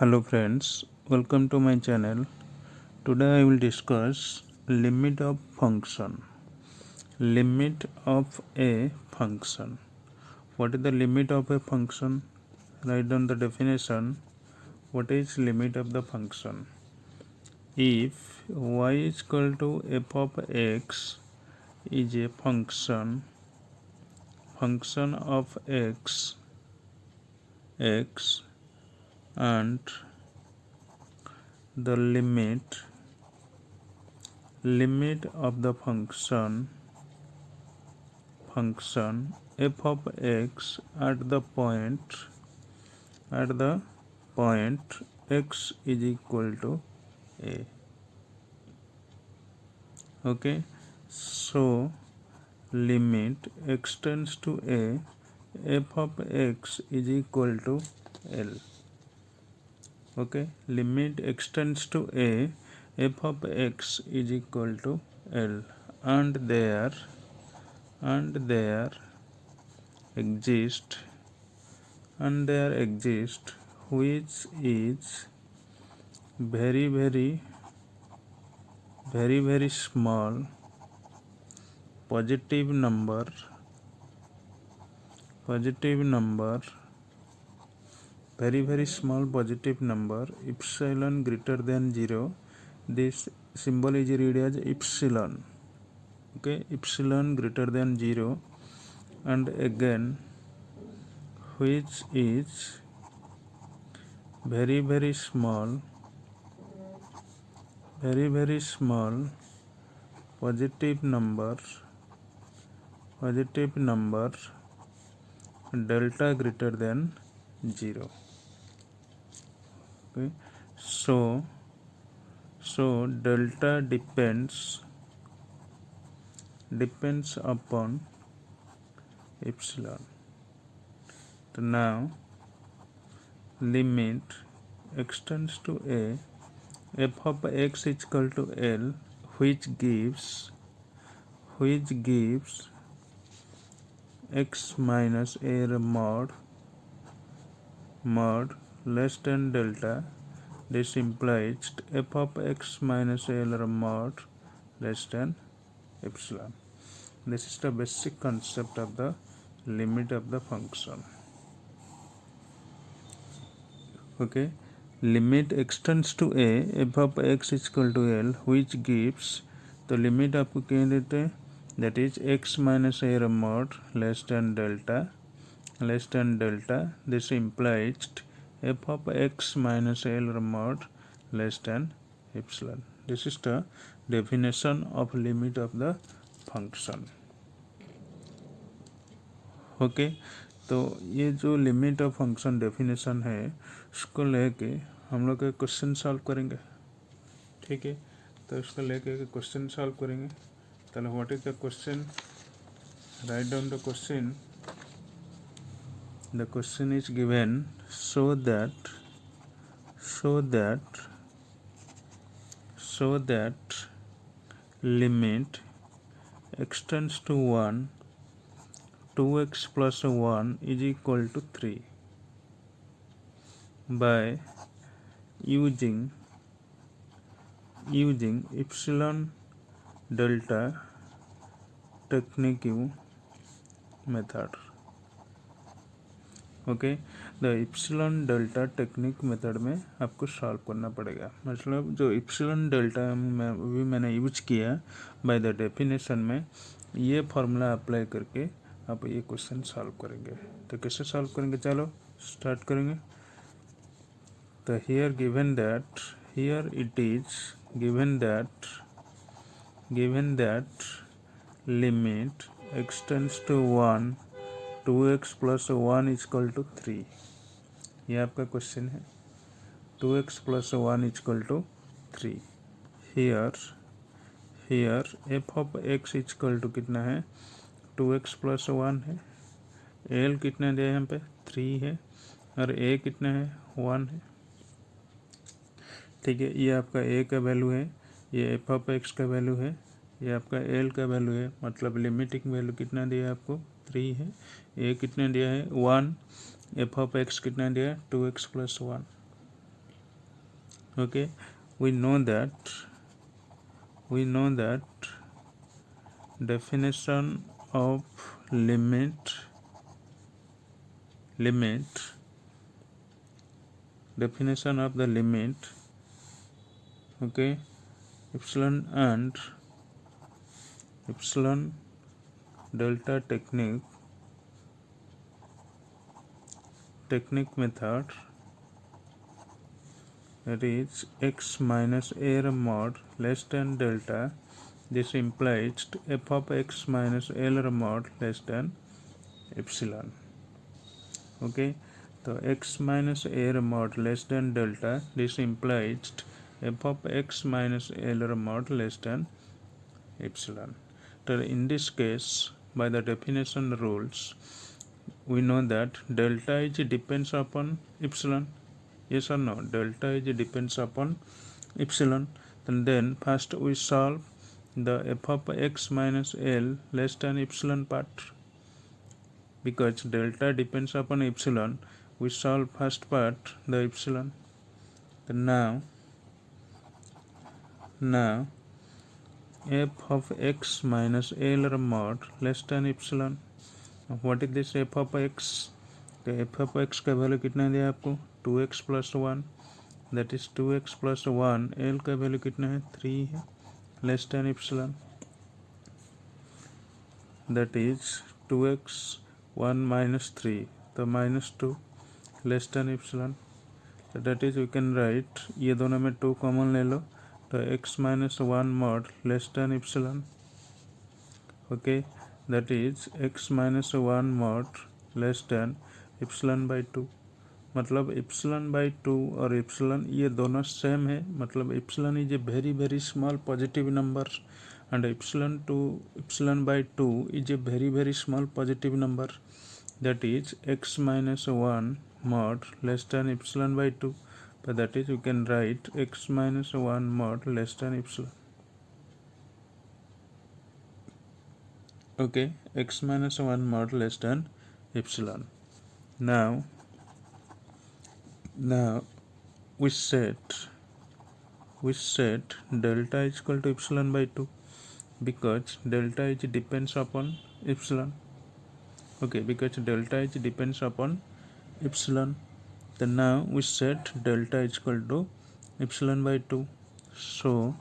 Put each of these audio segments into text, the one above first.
Hello friends, welcome to my channel. Today I will discuss limit of function. Limit of a function. What is the limit of a function? Write down the definition. What is limit of the function? If y is equal to f of x is a function of x and the limit of the function f of x at the point x is equal to a. Okay, so limit x tends to a, f of x is equal to l. Okay, limit x tends to a, f of x is equal to l, and there exist which is very small positive number very small positive number epsilon greater than 0. This symbol is read as epsilon. Okay, epsilon greater than 0, and again which is very small positive number delta greater than 0. Okay, so delta depends upon epsilon. So now limit x tends to a, f of x is equal to l, which gives x minus a mod less than delta. This implies f of x minus l mod less than epsilon. This is the basic concept of the limit of the function. Okay, limit x tends to a, f of x is equal to l, which gives the limit आपको क्या देते हैं, that is x minus a mod less than delta. This implies f of x minus l mod less than epsilon. This is the definition of limit of the function. Okay, तो ये जो limit of function definition है उसको लेके हम लोग एक question solve करेंगे. ठीक है, तो इसको लेके क्वेश्चन सॉल्व करेंगे. तो what is the question? Write down the question. The question is given so that limit x tends to 1, 2x plus 1 is equal to 3 by using epsilon delta technique method. Okay, the epsilon delta technique method में आपको solve करना पड़ेगा. मतलब जो epsilon delta मैंने use किया by the definition में, ये फार्मूला अप्लाई करके आप ये क्वेश्चन सॉल्व करेंगे. तो कैसे सॉल्व करेंगे, चलो स्टार्ट करेंगे. तो here it is given that limit x tends to 1, 2x plus 1 is equal to 3. ये आपका क्वेश्चन है. 2x plus 1 is equal to 3. Here f of x is equal to कितना है, 2x plus 1 है. l कितना दिया है यहाँ पे, 3 है. और a कितना है, 1 है. ठीक है, ये आपका a का वैल्यू है, ये f of x का वैल्यू है, ये आपका l का वैल्यू है. मतलब लिमिटिंग वैल्यू कितना दिया है आपको, 3 है. ए कितना दिया है, 1. एफ ऑफ एक्स कितना दिया है, 2x plus 1. Okay, we know that definition of limit limit definition of the limit, okay, epsilon and epsilon delta technique method, that is x minus a mod less than delta. This implies f of x minus l mod less than epsilon. Okay, so x minus a mod less than delta, this implies f of x minus l mod less than epsilon. So in this case, by the definition rules, we know that delta is depends upon epsilon. Yes or no? Delta is depends upon epsilon. And then first we solve the f of x minus l less than epsilon part. Because delta depends upon epsilon, we solve first part the epsilon. Then now f of x minus l mod less than epsilon. What is this f of x? तो f of x का value कितना दिया आपको 2x plus 1, that is 2x plus 1. l का value कितना है 3 है, less than epsilon, that is 2x 1 minus 3, तो minus 2 less than epsilon. So that is we can write, ये दोनों में 2 कॉमन ले लो, तो x minus 1 mod less than epsilon. Okay, that is x minus 1 mod less than epsilon by 2. मतलब epsilon by 2 और epsilon ये दोनों सेम है. मतलब epsilon is a very very small positive number and epsilon by 2 is a very very small positive number, that is x minus 1 mod less than epsilon by 2. But that is we can write x minus 1 mod less than epsilon. Okay, x minus 1 mod less than epsilon. Now we set delta is equal to epsilon by 2, because delta is depends upon epsilon. Okay, because delta is depends upon epsilon, then now we set delta is equal to epsilon by 2. So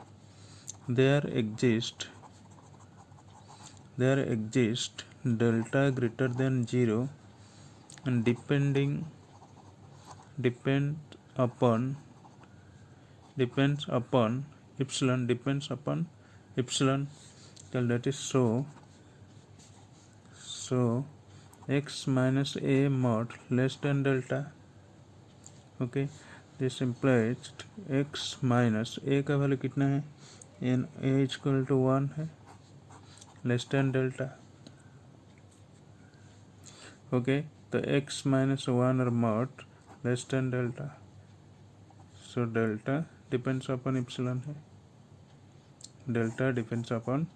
there exists delta greater than 0 and depends upon epsilon. Well, that is so x minus a mod less than delta. Okay, this implies x minus a का value कितना है, n a is equal to 1 है, less than delta. Okay, तो x minus 1 or mod less than delta, so delta depends upon epsilon है, delta depends upon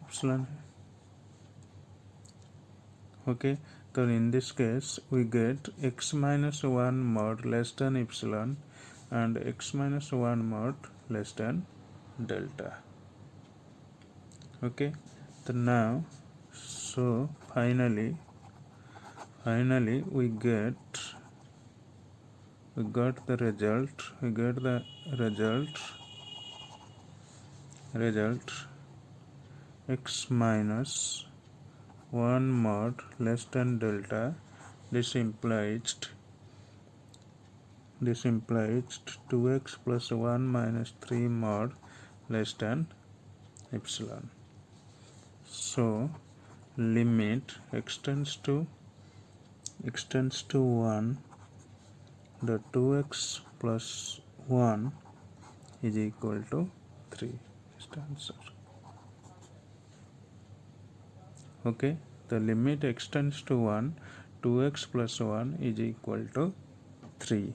epsilon है. Okay, so in this case we get x minus 1 mod less than epsilon and x minus 1 mod less than delta. Okay, so now so finally we got the result x minus 1 mod less than delta. This implies 2x plus 1 minus 3 mod less than epsilon. So limit extends to 1, the 2x plus 1 is equal to 3 is the answer. Okay, the limit extends to 1, 2x plus 1 is equal to 3.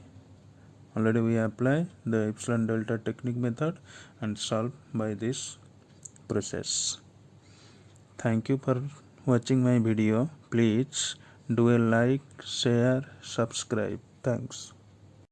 Already we apply the epsilon delta technique method and solve by this process. Thank you for watching my video. Please do a like, share, subscribe. Thanks.